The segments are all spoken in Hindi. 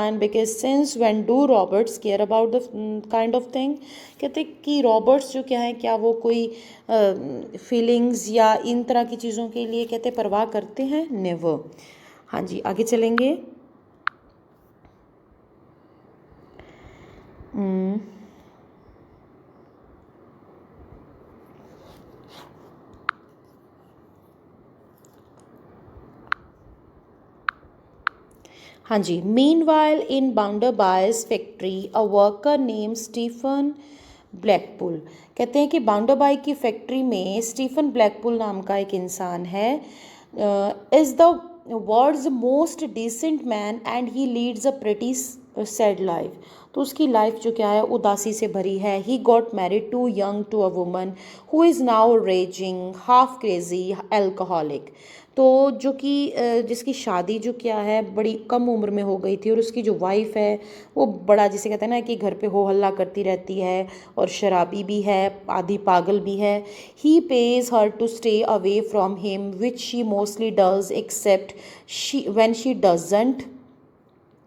इंसान, because since when do Roberts care about the kind of thing, कहते कि रॉबर्ट्स जो क्या है, क्या वो कोई फीलिंग्स या इन तरह की चीज़ों के लिए कहते परवाह करते हैं? नेवर। हाँ जी, आगे चलेंगे। हाँ जी, meanwhile in Bounderby's factory a worker name Stephen Blackpool, कहते हैं कि बाउंडरबाई की फैक्ट्री में स्टीफन ब्लैकपुल नाम का एक इंसान है, is the world's most decent man and he leads a pretty sad life. तो उसकी लाइफ जो क्या है, उदासी से भरी है। He got married too young to a woman who is now raging half crazy alcoholic. तो जो कि जिसकी शादी जो क्या है बड़ी कम उम्र में हो गई थी, और उसकी जो वाइफ है वो बड़ा, जिसे कहते हैं ना कि घर पे हो हल्ला करती रहती है, और शराबी भी है, आधी पागल भी है। He pays her to stay away from him which she mostly does except she when she doesn't,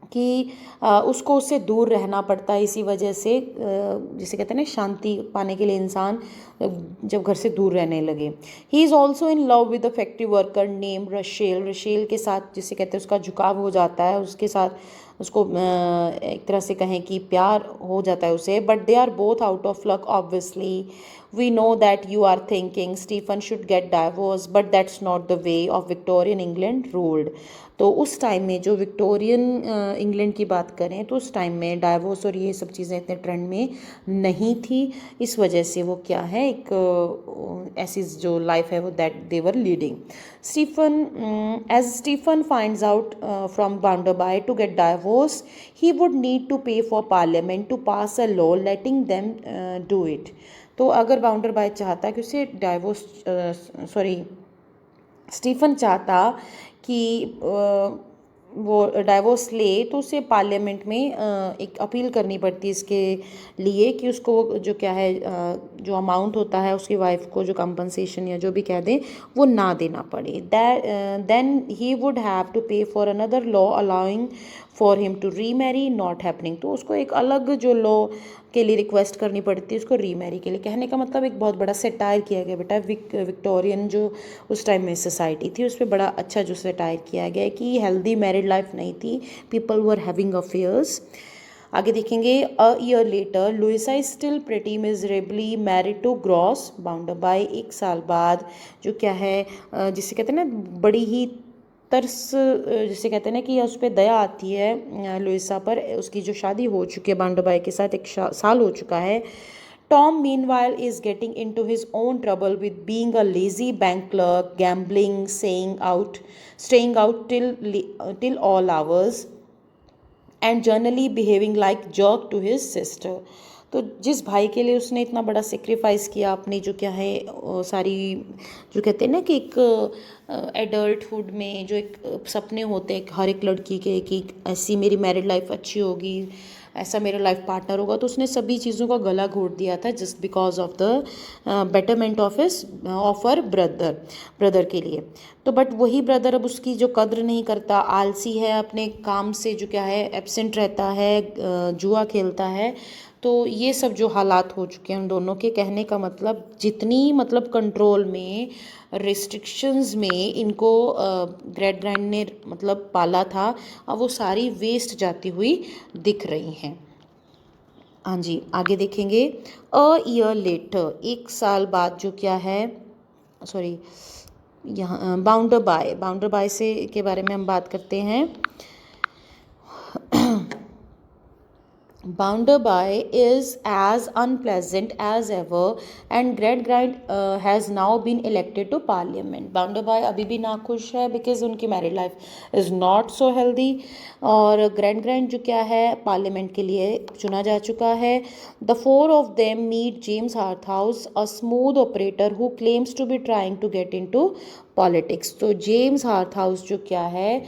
कि उसको उससे दूर रहना पड़ता है। इसी वजह से जिसे कहते हैं ना शांति पाने के लिए इंसान जब घर से दूर रहने लगे। He is also in love with the factory worker name Rachel. Rachel के साथ जिसे कहते हैं उसका झुकाव हो जाता है, उसके साथ उसको एक तरह से कहें कि प्यार हो जाता है उसे। But they are both out of luck obviously. We know that you are thinking Stephen should get divorce, but that's not the way of Victorian England ruled. तो उस टाइम में जो विक्टोरियन इंग्लैंड की बात करें तो उस टाइम में डाइवोर्स और ये सब चीज़ें इतने ट्रेंड में नहीं थी। इस वजह से वो क्या है, एक ऐसी जो लाइफ है वो that they were leading. Stephen as Stephen finds out from Bounderby to get divorce he would need to pay for parliament to pass a law letting them do it. तो अगर बाउंडरबाई चाहता कि उसे डाइवोर्स स्टीफन चाहता कि वो डाइवोर्स ले, तो उसे पार्लियामेंट में एक अपील करनी पड़ती इसके लिए कि उसको जो क्या है जो अमाउंट होता है उसकी वाइफ को जो कंपनसेशन या जो भी कह दें वो ना देना पड़े। Then he would have to pay for another law allowing for him to remarry not happening. तो उसको एक अलग जो लॉ के लिए रिक्वेस्ट करनी पड़ती है उसको री मैरी के लिए। कहने का मतलब एक बहुत बड़ा सेटायर किया गया बेटा विक्टोरियन जो उस टाइम में सोसाइटी थी उस पर बड़ा अच्छा जो सेटायर किया गया है कि हेल्दी मैरिड लाइफ नहीं थी, पीपल वर हैविंग अफेयर्स। आगे देखेंगे। A year later Louisa is still pretty miserably married to gross Bounderby. एक साल बाद जो क्या है जिसे कहते हैं ना बड़ी ही तरस, जिसे कहते हैं ना कि उस पर दया आती है लुइसा पर, उसकी जो शादी हो चुकी है बाउंडरबाई के साथ, एक साल हो चुका है। Tom, meanwhile, is getting into his own trouble with being a lazy bank clerk, gambling, staying out till all hours, and generally behaving like jerk to his sister. तो जिस भाई के लिए उसने इतना बड़ा सेक्रीफाइस किया अपनी जो क्या है सारी जो कहते हैं ना कि एक एडल्टहुड में जो एक सपने होते हैं हर एक लड़की के कि ऐसी मेरी मैरिड लाइफ अच्छी होगी, ऐसा मेरा लाइफ पार्टनर होगा, तो उसने सभी चीज़ों का गला घोट दिया था just because of the betterment of her brother के लिए। तो बट वही ब्रदर अब उसकी जो कद्र नहीं करता, आलसी है, अपने काम से जो क्या है एब्सेंट रहता है, जुआ खेलता है। तो ये सब जो हालात हो चुके हैं उन दोनों के, कहने का मतलब जितनी मतलब कंट्रोल में रिस्ट्रिक्शंस में इनको ग्रेट ग्रैंड ने मतलब पाला था, अब वो सारी वेस्ट जाती हुई दिख रही हैं। हाँ जी, आगे देखेंगे। अ ईयर लेटर, एक साल बाद जो क्या है, सॉरी यहाँ बाउंडरबाई से के बारे में हम बात करते हैं। Bounderby is as unpleasant as ever and Great Grand has now been elected to parliament. Bounderby अभी भी नाखुश है because उनकी married life is not so healthy, और ग्रैंड जो क्या है पार्लियामेंट के लिए चुना जा चुका है। The four of them meet James Harthouse, a smooth operator who claims to be trying to get into politics. तो जेम्स हार्थहाउस जो क्या है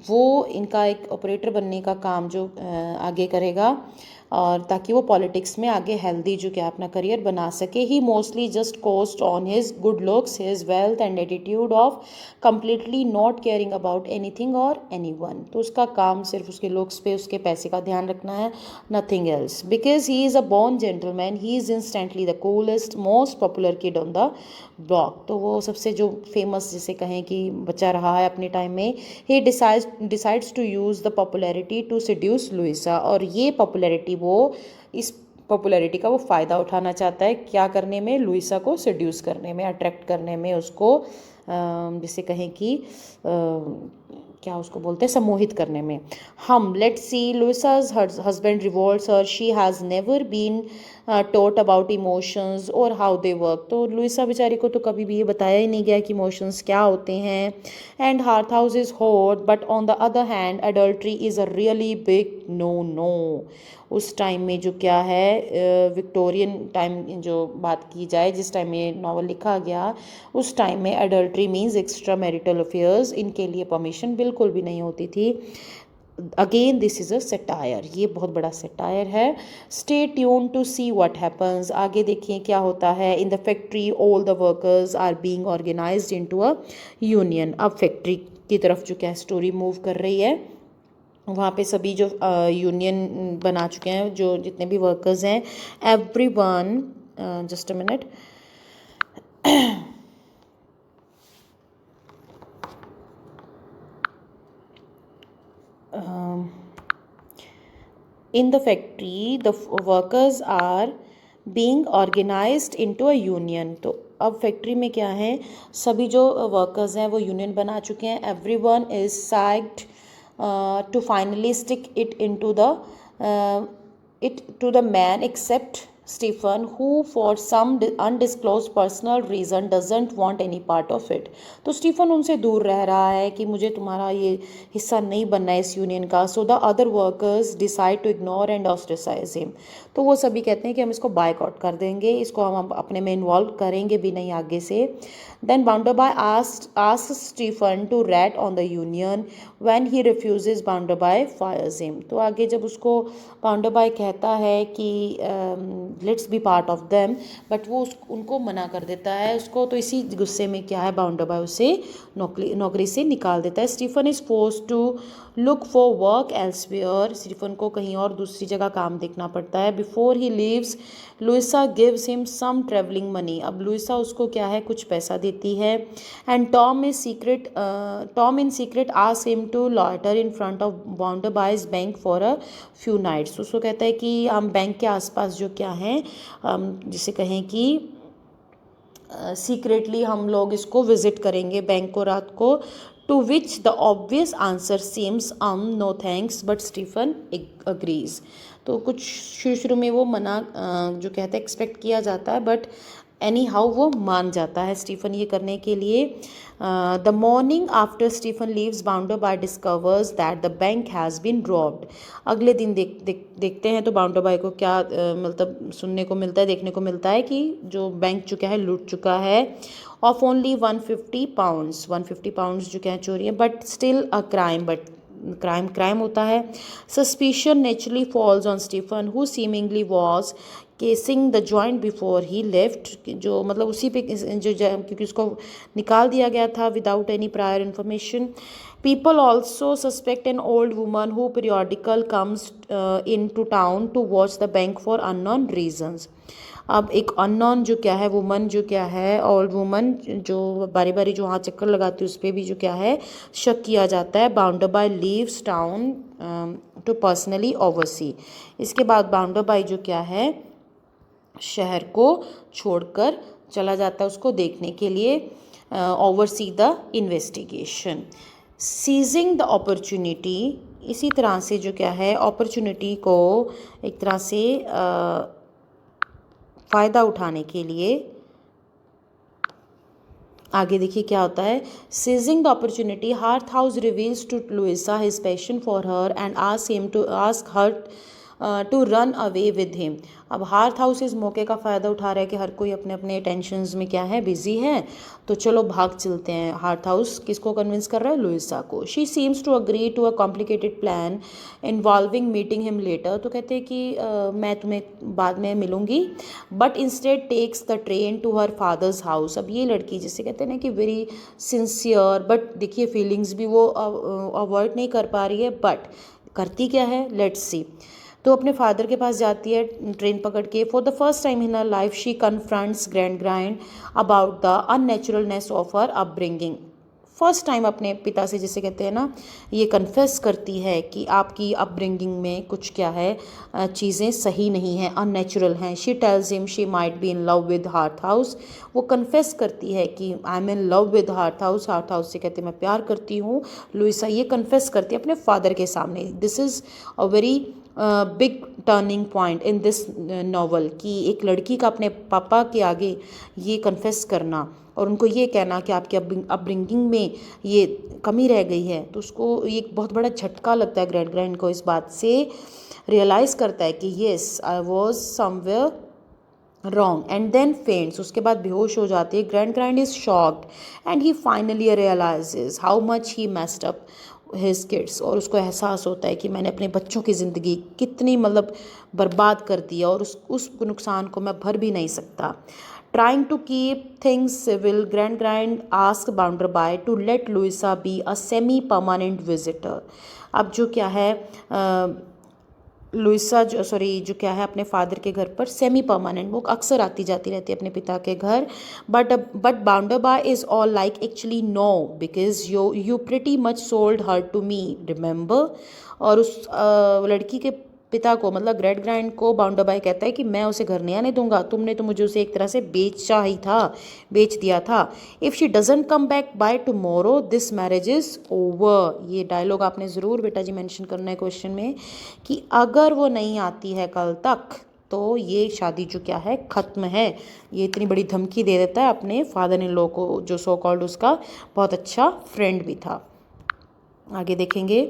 वो इनका एक ऑपरेटर बनने का काम जो आगे करेगा। और ताकि वो पॉलिटिक्स में आगे हेल्दी जो क्या अपना करियर बना सके. He mostly just coast on his good looks, his wealth and attitude of completely not caring about anything और एनीवन. तो उसका काम सिर्फ उसके लुक्स पे, उसके पैसे का ध्यान रखना है, nothing else. Because he is a born gentleman, he is instantly the coolest most popular kid on the block. तो वो सबसे जो फेमस जिसे कहें कि बच्चा रहा है अपने टाइम में. He decides to use the popularity to seduce Louisa. और ये पॉपुलैरिटी वो इस पॉपुलैरिटी का वो फ़ायदा उठाना चाहता है क्या करने में, लुइसा को सेड्यूस करने में, अट्रैक्ट करने में, उसको जिसे कहें कि क्या उसको बोलते हैं, सम्मोहित करने में. हम let's see Louisa's husband revolts her. She has never been taught about emotions और हाउ दे वर्क. तो लुइसा बेचारी को तो कभी भी ये बताया ही नहीं गया कि इमोशंस क्या होते हैं. And Harthouse is hot, but on the other hand adultery is a really big no no. उस टाइम में जो क्या है, विक्टोरियन टाइम जो बात की जाए, जिस टाइम में नॉवल लिखा गया, उस टाइम में adultery means extra marital affairs, इनके लिए परमिशन बिल्कुल भी नहीं होती थी. Again this is a satire, ये बहुत बड़ा सेटायर है. Stay tuned to see what happens. आगे देखिए क्या होता है. In the factory all the workers are being organised into a union. अब फैक्ट्री की तरफ जो क्या स्टोरी मूव कर रही है, वहाँ पे सभी जो यूनियन बना चुके हैं, जो जितने भी वर्कर्स हैं, everyone. Just a minute. In the factory the workers are being organized into a union. तो अब फैक्ट्री में क्या है, सभी जो वर्कर्स हैं वो यूनियन बना चुके हैं. Everyone is psyched to finally stick it into the it to the man except Stephen, who for some undisclosed personal reason doesn't want any part of it. तो स्टीफन उनसे दूर रह रहा है कि मुझे तुम्हारा ये हिस्सा नहीं बनना है इस यूनियन का. So the other workers decide to ignore and ostracise him. तो वो सभी कहते हैं कि हम इसको बायकॉट कर देंगे, इसको हम अपने में इन्वॉल्व करेंगे भी नहीं आगे से. Then Bounderby asks Stephen to rat on the union. When he refuses Bounderby fires him. तो आगे जब उसको बाउंडरबाय कहता है कि let's be part of them, but वो उनको मना कर देता है उसको. तो इसी गुस्से में क्या है, बाउंडरबाय उसे नौकरी से निकाल देता है. Stephen is forced to look for work elsewhere. Stephen को कहीं और दूसरी जगह काम देखना पड़ता है. Before he leaves Louisa gives him some travelling money. अब लुइसा उसको क्या है, कुछ पैसा देती है. And Tom in secret asks him to loiter in front of Bounderby's bank for a few nights. उसको कहता है कि हम बैंक के आसपास जो क्या है, जिसे कहें कि सीक्रेटली हम लोग इसको विजिट करेंगे बैंक को रात को. To which the obvious answer seems no thanks, but Stephen agrees. तो कुछ शुरू में वो मना जो कहते हैं एक्सपेक्ट किया जाता है, बट एनी हाउ वो मान जाता है स्टीफन ये करने के लिए. The morning after Stephen leaves Bounderby discovers that the bank has been robbed. अगले दिन देखते हैं तो बाउंडरबाय को क्या मतलब सुनने को मिलता है, देखने को मिलता है कि जो बैंक चुका है, लूट चुका है. Of only 150 pounds. 150 पाउंड्स जो क्या है चोरी है, but still a crime. But crime होता है. Suspicion naturally falls on Stephen, who seemingly was casing the joint before he left. जो मतलब उसी पे जो क्योंकि उसको निकाल दिया गया था without any prior information. People also suspect an old woman who periodical comes into town to watch the bank for unknown reasons. अब एक अननोन जो क्या है वुमन जो क्या है, ओल्ड वुमन जो बारी बारी जो वहाँ चक्कर लगाती है, उस पर भी जो क्या है शक किया जाता है. Bounderby leaves town to personally oversee. इसके बाद बाउंडरबाय जो क्या है शहर को छोड़कर चला जाता है उसको देखने के लिए, oversee the investigation. Seizing the opportunity. इसी तरह से जो क्या है अपॉर्चुनिटी को एक तरह से फ़ायदा उठाने के लिए आगे देखिए क्या होता है. Seizing the opportunity Harthouse reveals to Louisa his passion for her and ask her to run away with him. अब हार्थ हाउस इस मौके का फ़ायदा उठा रहा है कि हर कोई अपने अपने टेंशन्स में क्या है, बिजी है, तो चलो भाग चलते हैं। हार्थ हाउस किसको कन्विंस कर रहा है? लुइसा को। She seems to agree to a complicated plan involving meeting him later. तो कहते हैं कि मैं तुम्हें बाद में मिलूंगी, but instead takes the train to her father's house. अब ये लड़की जिसे कहते हैं ना कि वेरी सिंसियर, बट देखिए फीलिंग्स भी वो अवॉइड नहीं कर पा रही है, बट करती क्या है, लेट्स सी। तो अपने फादर के पास जाती है ट्रेन पकड़ के। For the first time in her life she confronts Gradgrind about the unnaturalness of her upbringing. First time अपने पिता से, जिसे कहते हैं ना, ये कन्फेस करती है कि आपकी अपब्रिंगिंग में कुछ क्या है, चीज़ें सही नहीं हैं, अननेचुरल हैं। She tells him she might be in love with Harthouse. वो कन्फेस करती है कि I am in love with Harthouse. Harthouse से कहते हैं मैं प्यार करती हूँ। लुइसा ये कन्फेस करती है अपने फादर के सामने। This is a very big turning point in this novel, कि एक लड़की का अपने पापा के आगे ये कन्फेस करना और उनको ये कहना कि आपकी अपब्रिंगिंग में ये कमी रह गई है, तो उसको ये एक बहुत बड़ा झटका लगता है। ग्रैंड ग्रैंड को इस बात से रियलाइज़ करता है कि yes I was somewhere wrong, and then faints. उसके बाद बेहोश हो जाती है। Grand grand is shocked and he finally realises how much he messed up his kids. और उसको एहसास होता है कि मैंने अपने बच्चों की ज़िंदगी कितनी मतलब बर्बाद कर दी है, और उस नुकसान को मैं भर भी नहीं सकता। Trying to keep things civil, Gradgrind ask Bounderby to let Louisa be a semi permanent visitor. अब जो क्या है, लुइसा जो क्या है अपने फादर के घर पर सेमी परमानेंट, वो अक्सर आती जाती रहती है अपने पिता के घर। But Bounderby is all like actually no, because you pretty much sold her to me, remember. और उस लड़की के पिता को, मतलब ग्रैंड ग्रैंड को, बाउंडरबाई कहता है कि मैं उसे घर नहीं आने दूंगा, तुमने तो मुझे उसे एक तरह से बेचा ही था, बेच दिया था। If she doesn't come back by tomorrow this marriage is over. ये डायलॉग आपने ज़रूर बेटा जी मेंशन करना है क्वेश्चन में, कि अगर वो नहीं आती है कल तक तो ये शादी जो क्या है ख़त्म है। ये इतनी बड़ी धमकी दे देता है अपने फादर इन लॉ को, जो सो कॉल्ड उसका बहुत अच्छा फ्रेंड भी था। आगे देखेंगे।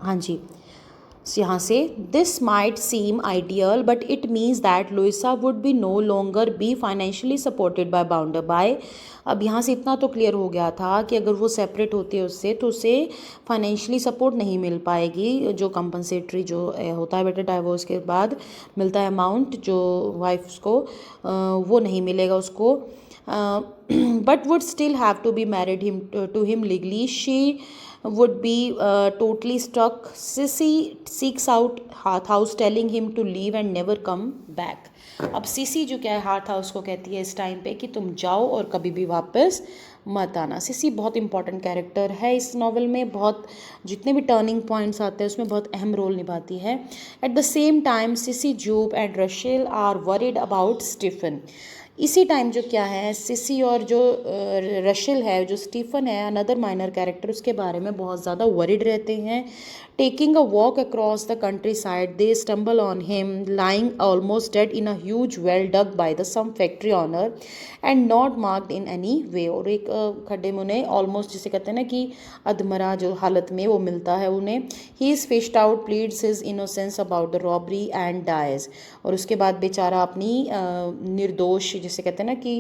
हाँ जी, यहाँ से this might seem ideal but it means that Louisa would be no longer be financially supported by Bounderby. अब यहाँ से इतना तो क्लियर हो गया था कि अगर वो सेपरेट होती है उससे, तो उसे फाइनेंशियली सपोर्ट नहीं मिल पाएगी। जो कंपनसेटरी जो होता है बेटा डाइवोर्स के बाद मिलता है अमाउंट जो वाइफ्स को, वो नहीं मिलेगा उसको। But would still have to be married him to him legally. She would be totally stuck. Sissy seeks out Hearth House telling him to leave and never come back. अब सिसी जो क्या है हार्थ हाउस को कहती है इस टाइम पे कि तुम जाओ और कभी भी वापस मत आना। सिसी बहुत इंपॉर्टेंट कैरेक्टर है इस नॉवल में, बहुत जितने भी टर्निंग पॉइंट्स आते हैं उसमें बहुत अहम रोल निभाती है। At the same time Sissy, Jupe and Rachael are worried about Stephen. इसी टाइम जो क्या है सिसी और जो रशेल है, जो स्टीफन है अनदर माइनर कैरेक्टर, उसके बारे में बहुत ज़्यादा वरीड रहते हैं। Taking a walk across the countryside they stumble on him lying almost dead in a huge well dug by the some factory owner and not marked in any way. और एक खड्डे में उन्हें ऑलमोस्ट, जिसे कहते हैं ना कि अधमरा जो हालत में वो मिलता है उन्हें। He is fished out, pleads his innocence about the robbery and dies. और उसके बाद बेचारा अपनी निर्दोष, जिसे कहते हैं ना कि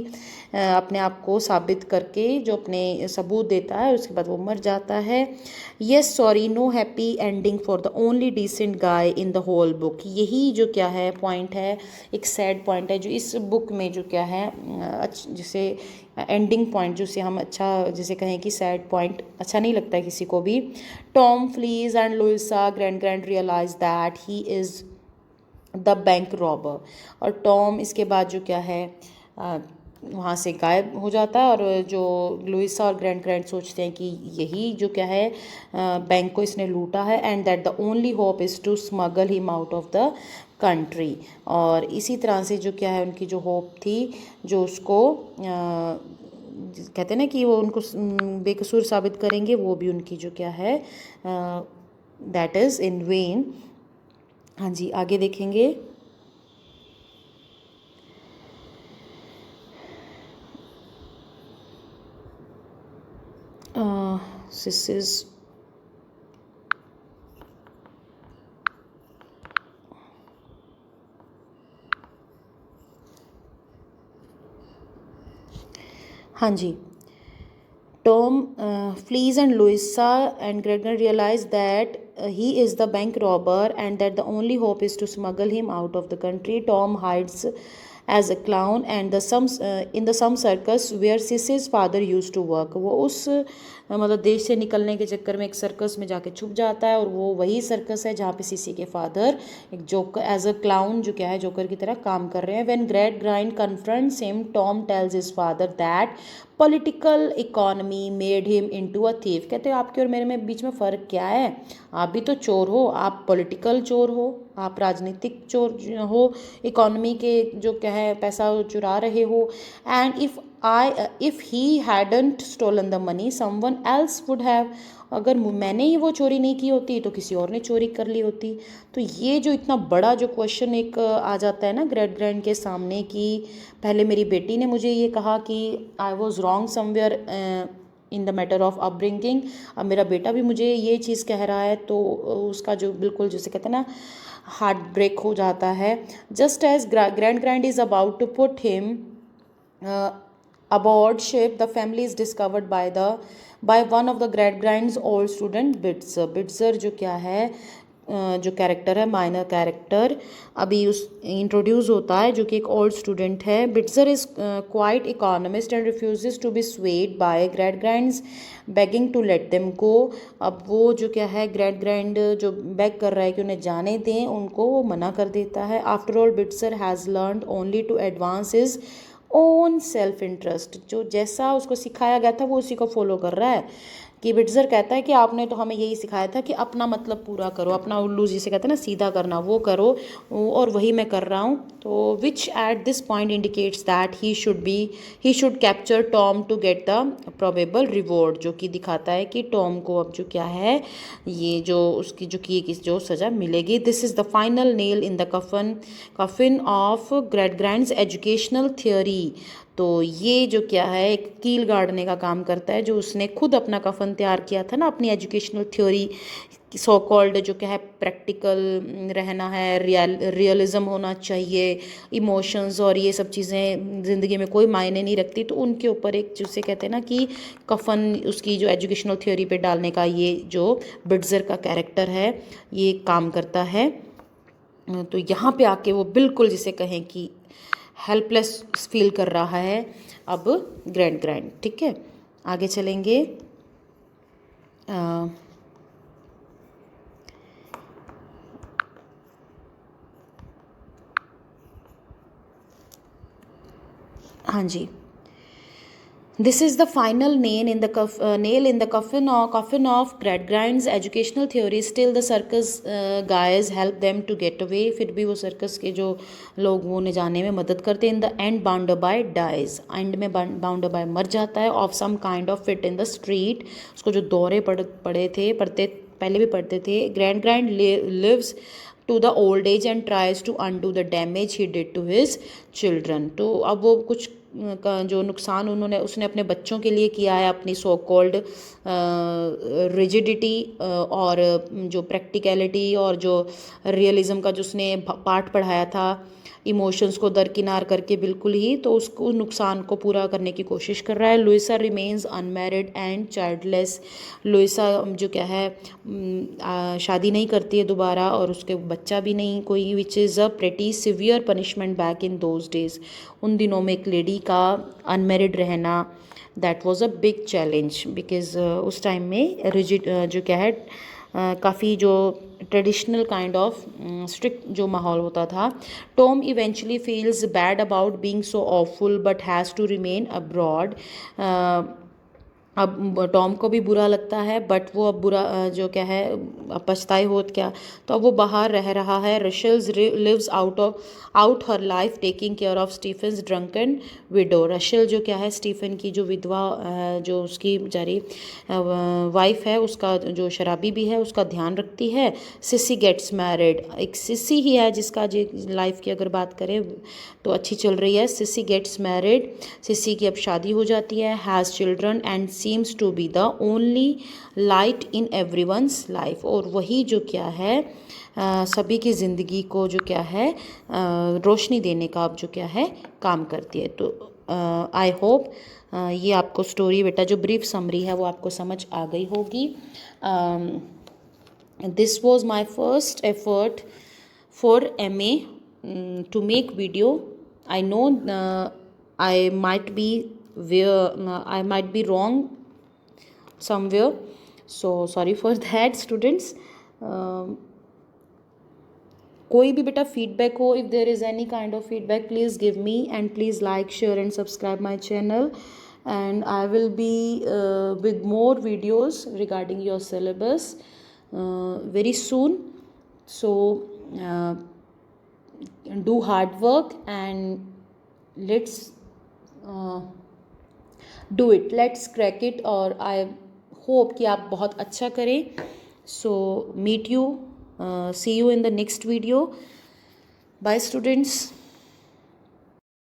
अपने आप को साबित करके जो अपने सबूत देता है, उसके बाद वो मर जाता है। Yes sorry no happy ending for the only decent guy in the whole book. यही जो क्या है पॉइंट है, एक सैड पॉइंट है जो इस बुक में जो क्या है जिसे एंडिंग पॉइंट जिसे हम अच्छा जिसे कहें कि सैड पॉइंट अच्छा नहीं लगता है किसी को भी। Tom flees and Luisa grand grand realise that he is the bank robber. और टॉम इसके बाद जो क्या है वहाँ से गायब हो जाता है, और जो लुइसा और ग्रैंड ग्रैंड सोचते हैं कि यही जो क्या है बैंक को इसने लूटा है, and that the only hope is to smuggle him out of the country. और इसी तरह से जो क्या है उनकी जो होप थी, जो उसको कहते हैं ना कि वो उनको बेकसूर साबित करेंगे, वो भी उनकी जो क्या है दैट इज़ इन वेन। हाँ जी, आगे देखेंगे। दिस इज हाँ जी, Tom flees and Louisa and Gregor realize that he is the bank robber and that the only hope is to smuggle him out of the country. Tom hides as a clown and in the some circus where Sissy's father used to work. वो उस मतलब देश से निकलने के चक्कर में एक सर्कस में जाके छुप जाता है, और वो वही सर्कस है जहाँ पे सीसी के फादर एक जोकर एज अ क्लाउन जो क्या है जोकर की तरह काम कर रहे हैं। When great grind confronts him, Tom tales his father that political economy made him into a thief. कहते हैं आपके और मेरे में बीच में फ़र्क क्या है, आप भी तो चोर हो, आप पॉलिटिकल चोर हो, आप राजनीतिक चोर हो, इकोनॉमी के जो क्या है पैसा चुरा रहे हो। And if he hadn't stolen the money someone else would have, अगर मैंने ही वो चोरी नहीं की होती तो किसी और ने चोरी कर ली होती। तो ये जो इतना बड़ा जो क्वेश्चन एक आ जाता है ना ग्रेट ग्रैंड के सामने कि पहले मेरी बेटी ने मुझे ये कहा कि I was wrong somewhere in the matter of upbringing, अब मेरा बेटा भी मुझे ये चीज़ कह रहा है, तो उसका जो बिल्कुल जैसे कहते हैं ना हार्ट ब्रेक हो जाता है। Just as grand grand is about to put him aboard ship, the family is discovered by one of the Gradgrind's old student Bitzer. Bitzer जो क्या है जो कैरेक्टर है माइनर कैरेक्टर अभी उस इंट्रोड्यूस होता है, जो कि एक ओल्ड स्टूडेंट है। Bitzer is quite economist and refuses to be swayed by Gradgrind's begging to let them go. अब वो जो क्या है ग्रेट ग्रैंड जो बेग कर रहा है कि उन्हें जाने दें, उनको वो मना कर देता है। After all Bitzer has learned only to advance his own self interest, जो जैसा उसको सिखाया गया था वो उसी को फॉलो कर रहा है। कि बिट्जर कहता है कि आपने तो हमें यही सिखाया था कि अपना मतलब पूरा करो, अपना उल्लू जिसे कहते हैं ना सीधा करना, वो करो, और वही मैं कर रहा हूँ। तो which at this point indicates that he should capture Tom to get the probable reward, जो कि दिखाता है कि टॉम को अब जो क्या है ये जो उसकी जो की जो सज़ा मिलेगी। This is the final nail in the coffin of Gradgrind's educational theory. तो ये जो क्या है एक कील गाड़ने का काम करता है, जो उसने खुद अपना कफन तैयार किया था ना अपनी एजुकेशनल थ्योरी, सो कॉल्ड जो क्या है प्रैक्टिकल रहना है, रियलिज्म होना चाहिए, इमोशंस और ये सब चीज़ें ज़िंदगी में कोई मायने नहीं रखती, तो उनके ऊपर एक जिसे कहते हैं ना कि कफन उसकी जो एजुकेशनल थ्योरी पे डालने का ये जो बिट्जर का कैरेक्टर है ये काम करता है। तो यहाँ पे आके वो बिल्कुल जिसे कहें कि हेल्पलेस फील कर रहा है अब ग्रैंड। ठीक है, आगे चलेंगे। हाँ जी, This is the final nail in the coffin of Grad Grind's educational theory. Still the circus guys help them to get away. फिर भी वो सर्कस के जो लोग वो उन्हें जाने में मदद करते हैं। In the end, Bounderby dies. End में Bounderby मर जाता है of some kind of fit in the street. उसको जो दौरे पहले भी पढ़ते थे। Grand lives to the old age and tries to undo the damage he did to his children. तो अब वो कुछ का जो नुकसान उसने अपने बच्चों के लिए किया है, अपनी सो कॉल्ड रिजिडिटी और जो प्रैक्टिकलिटी और जो रियलिज्म का जो उसने पार्ट पढ़ाया था, इमोशंस को दरकिनार करके बिल्कुल ही, तो उसको नुकसान को पूरा करने की कोशिश कर रहा है। Luisa remains unmarried and childless. Luisa जो क्या है शादी नहीं करती है दोबारा, और उसके बच्चा भी नहीं कोई, which is a pretty severe punishment back in those days. उन दिनों में एक लेडी का अनमैरिड रहना that was a big challenge, because उस टाइम में रिजिड जो क्या है काफ़ी जो ट्रेडिशनल काइंड ऑफ स्ट्रिक्ट जो माहौल होता था। Tom eventually feels bad about being so awful but has to remain abroad. अब टॉम को भी बुरा लगता है, बट वो अब बुरा जो क्या है, अब पछताए होत क्या। तो अब वो बाहर रह रहा है। Rachael's lives out her life taking care of Stephen's drunken widow. Rachael जो क्या है, स्टीफन की जो विधवा जो उसकी बेचारी वाइफ है, उसका जो शराबी भी है, उसका ध्यान रखती है। सिसी गेट्स मैरिड, एक सिसी ही है जिसका जो लाइफ की अगर बात करें तो अच्छी चल रही है। सिसी गेट्स मैरिड, सिसी की अब शादी हो जाती है। Has children and seems to be the only light in everyone's life. और वही जो क्या है सभी की ज़िंदगी को जो क्या है रोशनी देने का अब जो क्या है काम करती है। तो आई होप ये आपको स्टोरी बेटा जो ब्रीफ समरी है वो आपको समझ आ गई होगी। This was my first effort for MA to make video. I know I might be I might be wrong somewhere, so sorry for that students. कोई भी बेटा फीडबैक हो, if there is any kind of feedback please give me, and please like share and subscribe my channel, and I will be with more videos regarding your syllabus very soon. So do hard work and let's do it, let's crack it, और I hope कि आप बहुत अच्छा करें. So meet you, see you in the next video. Bye students.